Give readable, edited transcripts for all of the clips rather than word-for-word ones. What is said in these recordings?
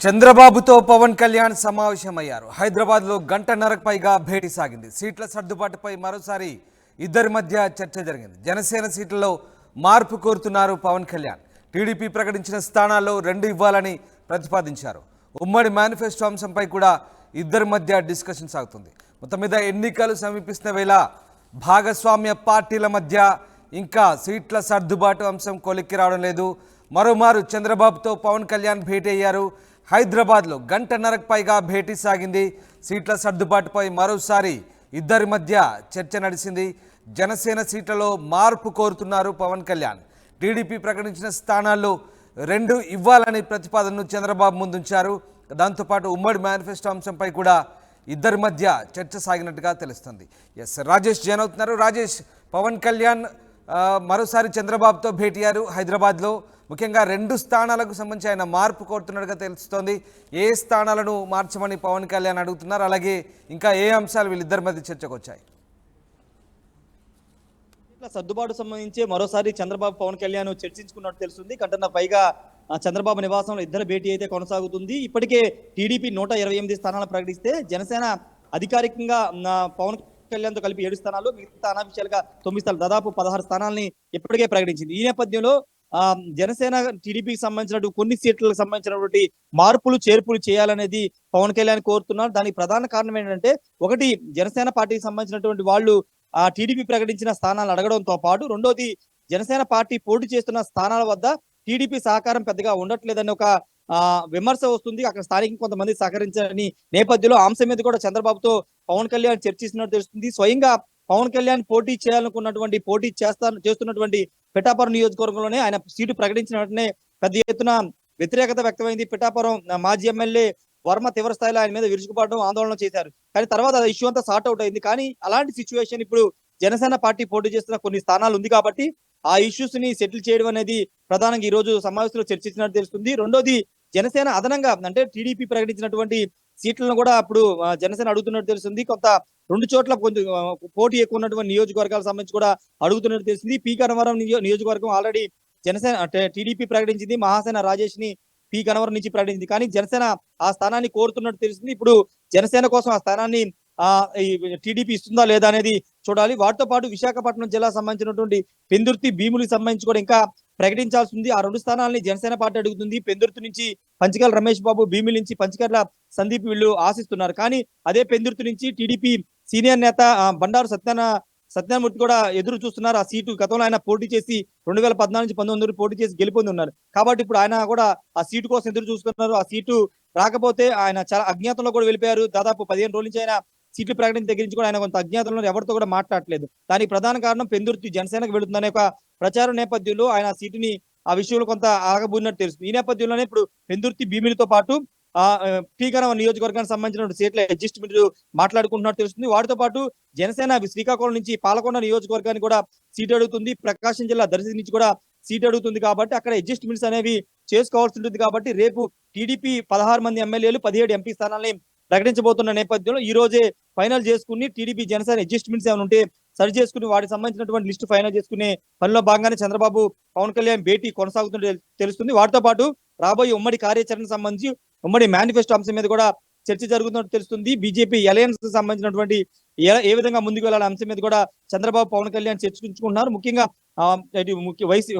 చంద్రబాబుతో పవన్ కళ్యాణ్ సమావేశమయ్యారు. హైదరాబాద్లో గంటన్నరకు పైగా భేటీ సాగింది. సీట్ల సర్దుబాటుపై మరోసారి ఇద్దరి మధ్య చర్చ జరిగింది. జనసేన సీట్లలో మార్పు కోరుతున్నారు పవన్ కళ్యాణ్. టీడీపీ ప్రకటించిన స్థానాల్లో 2 ఇవ్వాలని ప్రతిపాదించారు. ఉమ్మడి మేనిఫెస్టో అంశంపై కూడా ఇద్దరి మధ్య డిస్కషన్ సాగుతుంది. మొత్తం మీద ఎన్నికలు సమీపిస్తున్న వేళ భాగస్వామ్య పార్టీల మధ్య ఇంకా సీట్ల సర్దుబాటు అంశం కొలిక్కి రావడం లేదు. మరోమారు చంద్రబాబుతో పవన్ కళ్యాణ్ భేటీ అయ్యారు. హైదరాబాద్లో గంటన్నరకు పైగా భేటీ సాగింది. సీట్ల సర్దుబాటుపై మరోసారి ఇద్దరి మధ్య చర్చ నడిచింది. జనసేన సీట్లలో మార్పు కోరుతున్నారు పవన్ కళ్యాణ్. టీడీపీ ప్రకటించిన స్థానాల్లో 2 ఇవ్వాలని ప్రతిపాదనను చంద్రబాబు ముందుంచారు. దాంతోపాటు ఉమ్మడి మేనిఫెస్టో అంశంపై కూడా ఇద్దరి మధ్య చర్చ సాగినట్టుగా తెలుస్తుంది. రాజేష్ జాయిన్ అవుతున్నారు. రాజేష్, పవన్ కళ్యాణ్ మరోసారి చంద్రబాబుతో భేటీ అయ్యారు హైదరాబాద్లో. ముఖ్యంగా 2 స్థానాలకు సంబంధించి ఆయన మార్పు కోరుతున్నట్టుగా తెలుస్తోంది. ఏ స్థానాలను మార్చమని పవన్ కళ్యాణ్ అడుగుతున్నారు, అలాగే ఇంకా ఏ అంశాలు వీళ్ళిద్దరి మధ్య చర్చకు వచ్చాయి? సర్దుబాటు సంబంధించి మరోసారి చంద్రబాబు పవన్ కళ్యాణ్ చర్చించుకున్నట్టు తెలుస్తుంది. గంటన్న పైగా చంద్రబాబు నివాసంలో ఇద్దరు భేటీ అయితే కొనసాగుతుంది. ఇప్పటికే టీడీపీ 128 స్థానాలు ప్రకటిస్తే జనసేన అధికారికంగా పవన్ కళ్యాణ్తో కలిపి 7 స్థానాలు, మిగతా అనాఫిషియల్గా 9 స్థానాలు, దాదాపు 16 స్థానాలని ఇప్పటికే ప్రకటించింది. ఈ నేపథ్యంలో జనసేన టీడీపీకి సంబంధించినటువంటి కొన్ని సీట్లకు సంబంధించినటువంటి మార్పులు చేర్పులు చేయాలనేది పవన్ కళ్యాణ్ కోరుతున్నారు. దానికి ప్రధాన కారణం ఏంటంటే, ఒకటి జనసేన పార్టీకి సంబంధించినటువంటి వాళ్ళు టీడీపీ ప్రకటించిన స్థానాలు అడగడంతో పాటు, రెండోది జనసేన పార్టీ పోటీ చేస్తున్న స్థానాల వద్ద టీడీపీ సహకారం పెద్దగా ఉండట్లేదని ఒక విమర్శ వస్తుంది. అక్కడ స్థానికంగా కొంతమంది సహకరించారని నేపథ్యంలో అంశం మీద కూడా చంద్రబాబుతో పవన్ కళ్యాణ్ చర్చిస్తున్నట్టు తెలుస్తుంది. స్వయంగా పవన్ కళ్యాణ్ పోటీ చేయాలనుకున్నటువంటి చేస్తున్నటువంటి పిఠాపురం నియోజకవర్గంలోనే ఆయన సీటు ప్రకటించిన వెంటనే పెద్ద ఎత్తున వ్యతిరేకత వ్యక్తమైంది. పిఠాపురం మాజీ ఎమ్మెల్యే వర్మ తీవ్ర స్థాయిలో ఆయన మీద విరుచుకుపడడం, ఆందోళన చేశారు. కానీ తర్వాత ఇష్యూ అంతా సార్ట్ అవుట్ అయింది. కానీ అలాంటి సిచ్యువేషన్ ఇప్పుడు జనసేన పార్టీ పోటీ చేస్తున్న కొన్ని స్థానాలు ఉంది కాబట్టి ఆ ఇష్యూస్ ని సెటిల్ చేయడం అనేది ప్రధానంగా ఈ రోజు సమావేశంలో చర్చించినట్టు తెలుస్తుంది. రెండోది, జనసేన అదనంగా అంటే టీడీపీ ప్రకటించినటువంటి సీట్లను కూడా అప్పుడు జనసేన అడుగుతున్నట్టు తెలుస్తుంది. కొంత 2 చోట్ల కొంచెం పోటీ ఎక్కువ ఉన్నటువంటి నియోజకవర్గాలకు సంబంధించి కూడా అడుగుతున్నట్టు తెలిసింది. పి గన్నవరం నియోజకవర్గం ఆల్రెడీ జనసేన టీడీపీ ప్రకటించింది. మహాసేన రాజేష్ ని పి గన్నవరం నుంచి ప్రకటించింది. కానీ జనసేన ఆ స్థానాన్ని కోరుతున్నట్టు తెలిసింది. ఇప్పుడు జనసేన కోసం ఆ స్థానాన్ని ఈ టీడీపీ ఇస్తుందా లేదా అనేది చూడాలి. వాటితో పాటు విశాఖపట్నం జిల్లా సంబంధించినటువంటి పెందుర్తి, భీములకు సంబంధించి కూడా ఇంకా ప్రకటించాల్సి ఉంది. ఆ 2 స్థానాలని జనసేన పార్టీ అడుగుతుంది. పెందుర్తి నుంచి పంచకర్ల రమేష్ బాబు, భీముల నుంచి పంచకర్ల సందీప్ వీళ్ళు ఆశిస్తున్నారు. కానీ అదే పెందుర్తి నుంచి టీడీపీ సీనియర్ నేత బండారు సత్యనారాయణమూర్తి కూడా ఎదురు చూస్తున్నారు. ఆ సీటు గతంలో ఆయన పోటీ చేసి 2014 నుంచి 19 పోటీ చేసి గెలుపొంది ఉన్నారు. కాబట్టి ఇప్పుడు ఆయన కూడా ఆ సీటు కోసం ఎదురు చూస్తున్నారు. ఆ సీటు రాకపోతే ఆయన చాలా అజ్ఞాతంలో కూడా వెళ్ళిపోయారు. దాదాపు 15 రోజుల నుంచి ఆయన సీట్లు ప్రకటన దగ్గర నుంచి కూడా ఆయన కొంత అజ్ఞాతంలో ఎవరితో కూడా మాట్లాడలేదు. దానికి ప్రధాన కారణం పెందుర్తి జనసేనకు వెళుతుందనే ఒక ప్రచారం నేపథ్యంలో ఆయన సీటుని ఆ విషయంలో కొంత ఆగబూరినట్టు తెలుస్తుంది. ఈ నేపథ్యంలోనే ఇప్పుడు పెందుర్తి, భీమిలితో పాటు శ్రీకాకుళం నియోజకవర్గానికి సంబంధించిన సీట్ల అడ్జస్ట్మెంట్ మాట్లాడుకుంటున్నట్టు తెలుస్తుంది. వాటితో పాటు జనసేన శ్రీకాకుళం నుంచి పాలకొండ నియోజకవర్గానికి కూడా సీట్ అడుగుతుంది. ప్రకాశం జిల్లా దర్శి నుంచి కూడా సీట్ అడుగుతుంది. కాబట్టి అక్కడ అడ్జస్ట్మెంట్స్ అనేవి చేసుకోవాల్సి ఉంటుంది. కాబట్టి రేపు టీడీపీ 16 మంది ఎమ్మెల్యేలు, 17 ఎంపీ స్థానాలని ప్రకటించబోతున్న నేపథ్యంలో ఈ రోజే ఫైనల్ చేసుకుని టీడీపీ జనసేన అడ్జస్ట్మెంట్స్ ఏమైనా ఉంటే సరి చేసుకుని వాటికి సంబంధించినటువంటి లిస్టు ఫైనల్ చేసుకునే పనిలో భాగంగానే చంద్రబాబు పవన్ కళ్యాణ్ భేటీ కొనసాగుతుంటే తెలుస్తుంది. వాటితో పాటు రాబోయే ఉమ్మడి కార్యాచరణకు సంబంధించి ఉమ్మడి మేనిఫెస్టో అంశం మీద కూడా చర్చ జరుగుతున్నట్టు తెలుస్తుంది. బీజేపీ అలయన్స్ కు సంబంధించినటువంటి ఏ విధంగా ముందుకు వెళ్ళాలనే అంశం మీద కూడా చంద్రబాబు పవన్ కళ్యాణ్ చర్చించుకుంటున్నారు. ముఖ్యంగా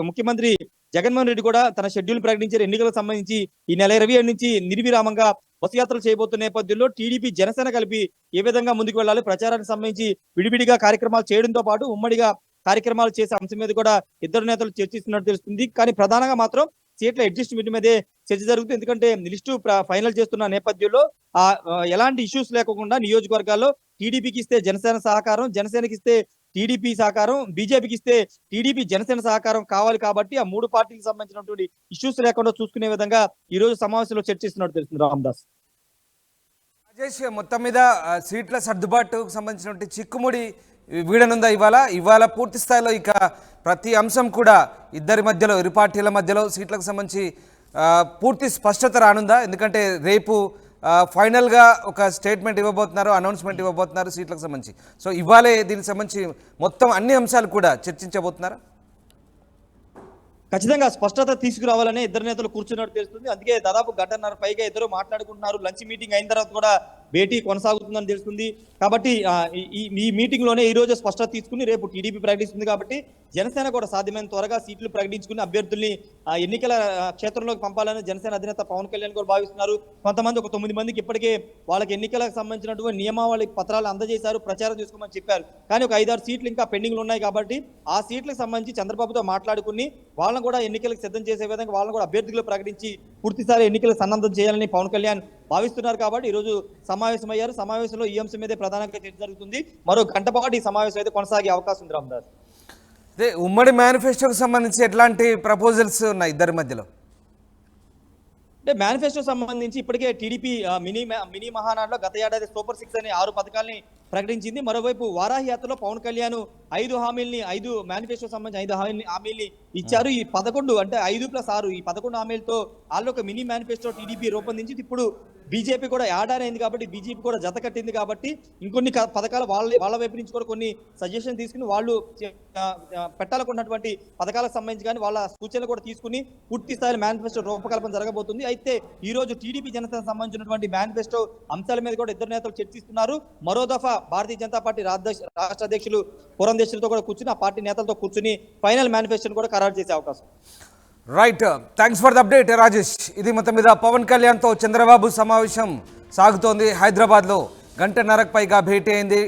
ముఖ్యమంత్రి జగన్మోహన్ రెడ్డి కూడా తన షెడ్యూల్ ప్రకటించారు. ఎన్నికలకు సంబంధించి ఈ నెల 27 నుంచి నిర్విరామంగా బస్సు యాత్రలు చేయబోతున్న నేపథ్యంలో టీడీపీ జనసేన కలిపి ఏ విధంగా ముందుకు వెళ్ళాలి, ప్రచారానికి సంబంధించి విడివిడిగా కార్యక్రమాలు చేయడంతో పాటు ఉమ్మడిగా కార్యక్రమాలు చేసే అంశం మీద కూడా ఇద్దరు నేతలు చర్చిస్తున్నట్టు తెలుస్తుంది. కానీ ప్రధానంగా మాత్రం సీట్ల అడ్జస్ట్మెంట్ మీదే చర్చ జరుగుతుంది. ఎందుకంటే లిస్టు ఫైనల్ చేస్తున్న నేపథ్యంలో ఎలాంటి ఇష్యూస్ లేకుండా నియోజకవర్గాల్లో టీడీపీకి ఇస్తే జనసేన సహకారం, జనసేనకి ఇస్తే టీడీపీ సహకారం, బీజేపీకి ఇస్తే టీడీపీ జనసేన సహకారం కావాలి. కాబట్టి ఆ 3 పార్టీలకు సంబంధించినటువంటి ఇష్యూస్ లేకుండా చూసుకునే విధంగా ఈ రోజు సమావేశంలో చర్చిస్తున్నట్టు తెలుస్తుంది. రామదాస్, రాజేష్, మొత్తం మీద సీట్ల సర్దుబాటుకు సంబంధించినటువంటి చిక్కుముడి వీడనుందా ఇవాళ పూర్తి స్థాయిలో ఇక ప్రతి అంశం కూడా ఇద్దరి మధ్యలో, ఇరు పార్టీల మధ్యలో సీట్లకు సంబంధించి పూర్తి స్పష్టత రానుందా? ఎందుకంటే రేపు ఫైనల్గా ఒక స్టేట్మెంట్ ఇవ్వబోతున్నారు, అనౌన్స్మెంట్ ఇవ్వబోతున్నారు సీట్లకు సంబంధించి. సో ఇవాళే దీనికి సంబంధించి మొత్తం అన్ని అంశాలు కూడా చర్చించబోతున్నారా? ఖచ్చితంగా స్పష్టత తీసుకురావాలని ఇద్దరు నేతలు కూర్చున్నట్టు తెలుస్తుంది. అందుకే దాదాపు గంటన్నర పైగా ఇద్దరు మాట్లాడుకుంటున్నారు. లంచ్ మీటింగ్ అయిన తర్వాత కూడా భేటీ కొనసాగుతుందని తెలుస్తుంది. కాబట్టి ఈ మీటింగ్ లోనే ఈ రోజు స్పష్టత తీసుకుని రేపు టీడీపీ ప్రకటిస్తుంది. కాబట్టి జనసేన కూడా సాధ్యమైన త్వరగా సీట్లు ప్రకటించుకుని అభ్యర్థుల్ని ఎన్నికల క్షేత్రంలోకి పంపాలని జనసేన అధినేత పవన్ కళ్యాణ్ కూడా భావిస్తున్నారు. కొంతమంది ఒక 9 మందికి ఇప్పటికే వాళ్ళకి ఎన్నికలకు సంబంధించినటువంటి నియమావళి పత్రాలు అందజేశారు, ప్రచారం చేసుకోమని చెప్పారు. కానీ ఒక 5-6 సీట్లు ఇంకా పెండింగ్లు ఉన్నాయి. కాబట్టి ఆ సీట్లకు సంబంధించి చంద్రబాబుతో మాట్లాడుకుని వాళ్ళని కూడా ఎన్నికలకు సిద్ధం చేసే విధంగా వాళ్ళని కూడా అభ్యర్థులు ప్రకటించి పూర్తిసారి ఎన్నికలకు సన్నద్ధం చేయాలని పవన్ కళ్యాణ్ భావిస్తున్నారు. కాబట్టి ఈ రోజు సమావేశమయ్యారు. సమావేశంలో ఈ అంశం మీదే ప్రధానంగా చర్చ జరుగుతుంది. మరో గంట పాటు ఈ సమావేశం అయితే కొనసాగే అవకాశం ఉంది. రామదాస్, అదే ఉమ్మడి మేనిఫెస్టోకి సంబంధించి ఎట్లాంటి ప్రపోజల్స్ ఉన్నాయి ఇద్దరి మధ్యలో? అంటే మేనిఫెస్టో సంబంధించి ఇప్పటికే టీడీపీ మినీ మహానాడులో గత ఏడాది సూపర్ 6 అనే 6 పథకాలని ప్రకటించింది. మరోవైపు వారాహి యాత్రలో పవన్ కళ్యాణ్ 5 మేనిఫెస్టో సంబంధించి 5 హామీల్ని ఇచ్చారు. ఈ 11 అంటే 5+6 ఈ 11 హామీలతో వాళ్ళు ఒక మినీ మేనిఫెస్టో టీడీపీ రూపొందించి ఇప్పుడు బీజేపీ కూడా యాడ్ అయింది. కాబట్టి బీజేపీ కూడా జత కట్టింది. కాబట్టి ఇంకొన్ని పథకాలు వాళ్ళ వైపు నుంచి కూడా కొన్ని సజెషన్ తీసుకుని వాళ్ళు పెట్టాలనుకున్నటువంటి పథకాలకు సంబంధించి కానీ వాళ్ళ సూచనలు కూడా తీసుకుని పూర్తి స్థాయి మేనిఫెస్టో రూపకల్పన జరగబోతుంది. అయితే ఈ రోజు టీడీపీ జనసేన సంబంధించినటువంటి మేనిఫెస్టో అంశాల మీద కూడా ఇద్దరు నేతలు చర్చిస్తున్నారు. మరో దఫా భారతీయ జనతా పార్టీ రాష్ట్ర అధ్యక్షులు పురంధేశ్వరితో కూడా కూర్చుని ఆ పార్టీ నేతలతో కూర్చుని ఫైనల్ మేనిఫెస్టోని కూడా ఖరారు చేసే అవకాశం. Right, thanks for the update Rajesh. ఇది మొత్తం మీద పవన్ కళ్యాణ్తో చంద్రబాబు సమావేశం సాగుతోంది. హైదరాబాద్లో గంటన్నరకు పైగా భేటీ అయింది.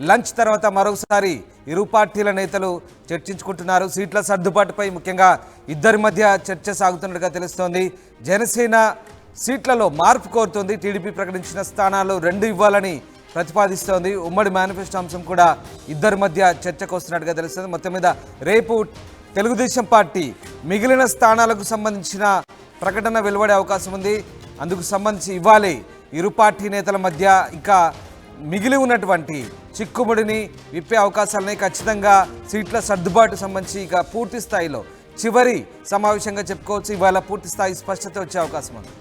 లంచ్ తర్వాత మరోసారి ఇరు పార్టీల నేతలు చర్చించుకుంటున్నారు. సీట్ల సర్దుబాటుపై ముఖ్యంగా ఇద్దరి మధ్య చర్చ సాగుతున్నట్టుగా తెలుస్తోంది. జనసేన సీట్లలో మార్పు కోరుతోంది. టీడీపీ ప్రకటించిన స్థానాలు 2 ఇవ్వాలని ప్రతిపాదిస్తోంది. ఉమ్మడి మేనిఫెస్టో అంశం కూడా ఇద్దరి మధ్య చర్చకు వస్తున్నట్టుగా తెలుస్తుంది. మొత్తం మీద రేపు తెలుగుదేశం పార్టీ మిగిలిన స్థానాలకు సంబంధించిన ప్రకటన వెలువడే అవకాశం ఉంది. అందుకు సంబంధించి ఇవ్వాలి ఇరు పార్టీ నేతల మధ్య ఇంకా మిగిలి ఉన్నటువంటి చిక్కుముడిని విప్పే అవకాశాలని ఖచ్చితంగా సీట్ల సర్దుబాటు సంబంధించి ఇక పూర్తి స్థాయిలో చివరి సమావేశంగా చెప్పుకోవచ్చు. ఇవాళ పూర్తి స్థాయి స్పష్టత వచ్చే అవకాశం ఉంది.